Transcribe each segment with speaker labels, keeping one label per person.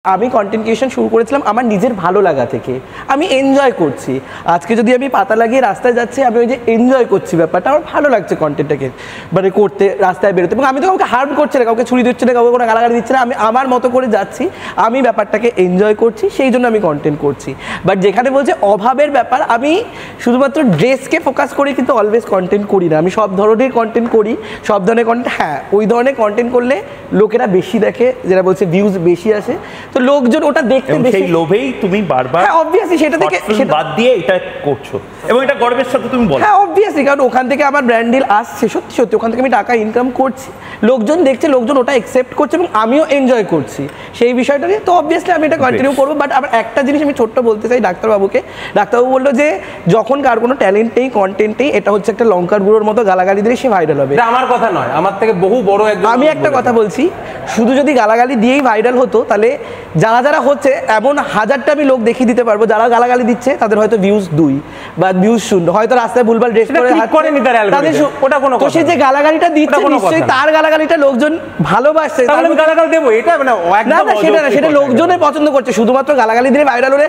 Speaker 1: আমি content creation শুরু করেছিলাম আমার নিজের ভালো লাগা থেকে। আমি এনজয় করছি। আজকে যদি আমি পাতা লাগিয়ে রাস্তায় যাচ্ছি, আমি ওই যে এনজয় করছি ব্যাপারটা, আমার ভালো লাগছে কন্টেন্টটাকে মানে করতে, রাস্তায় বেরোতে। এবং আমি তো কাউকে হার্ম করছি না, কাউকে ছুরি দিচ্ছে না, কাউকে কোনো গালাগালি দিচ্ছে না। আমি আমার মতো করে যাচ্ছি, আমি ব্যাপারটাকে এনজয় করছি, সেই জন্য আমি কন্টেন্ট করছি। বাট যেখানে বলছে অভাবের ব্যাপার, আমি শুধুমাত্র ড্রেসকে ফোকাস করে কিন্তু অলওয়েজ কন্টেন্ট করি না। আমি সব ধরনের কন্টেন্ট করি, সব ধরনের কন্টেন্ট। হ্যাঁ, ওই ধরনের কন্টেন্ট করলে লোকেরা বেশি দেখে, যেটা বলছে ভিউজ বেশি আসে, তো লোকজন ওটা দেখতে বেশি,
Speaker 2: সেই লোভেই তুমি বারবার
Speaker 1: হ্যাঁ অবভিয়াসলি সেটা থেকে
Speaker 2: বাদ দিয়ে এটা করছো এবং এটা গর্বের সাথে তুমি বলো।
Speaker 1: হ্যাঁ অবভিয়াসলি, কারণ ওখান থেকে আমার ব্র্যান্ড ডিল আসছে, সত্যি সত্যি ওখান থেকে আমি টাকা ইনকাম করছি, লোকজন দেখছে, লোকজন ওটা অ্যাকসেপ্ট করছে এবং আমিও এনজয় করছি সেই বিষয়টা নিয়ে। তো অবভিয়াসলি আমি এটা কন্টিনিউ করবো। বাট আবার একটা জিনিস আমি ছোট্ট বলতে চাই ডাক্তারবাবুকে। ডাক্তারবাবু বললো যে যখন কার কোনো ট্যালেন্ট নেই, কন্টেন্ট নেই, এটা হচ্ছে একটা লঙ্কার গুঁড়োর মতো, গালাগালি দিলে সে ভাইরাল হবে।
Speaker 3: আমার কথা নয়, আমার থেকে বহু বড় একজন।
Speaker 1: আমি একটা কথা বলছি, শুধু যদি গালাগালি দিয়েই ভাইরাল হতো, তাহলে যারা যারা হচ্ছে এমন হাজারটা আমি লোক দেখিয়ে দিতে পারবো, যারা গালাগালি দিচ্ছে তাদের হয়তো ভিউজ 2 বা ভিউজ 0, হয়তো রাস্তায় ভুলভাল ড্রেস করে তাদের ওটা কোনো কথা। তো সে যে গালাগালিটা দিচ্ছে নিশ্চয়ই তার গালাগালিটা লোকজন ভালোবাসছে,
Speaker 3: তাহলে আমি গালাগাল দেবো, এটা মানে
Speaker 1: না না সেটা না, সেটা লোকজনের পছন্দ করছে। শুধুমাত্র গালাগালি দিলে ভাইরাল হলে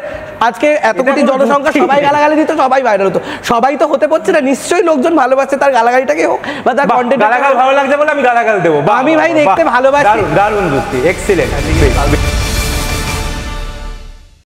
Speaker 1: আজকে এত কোটি জনসংখ্যা সবাই গালাগালি দিত, সবাই ভাইরাল হতো। সবাই তো হতে পারছে না, নিশ্চয়ই লোকজন ভালোবাসছে তার গালাগালিটাকে হোক বা তার কন্টেন্ট।
Speaker 3: গালাগাল ভালো লাগছে বলে আমি গালাগাল দেবো।
Speaker 1: আমি ভাই দেখতে ভালোবাসি।
Speaker 3: দারুণ যুক্তি, এক্সিলেন্ট।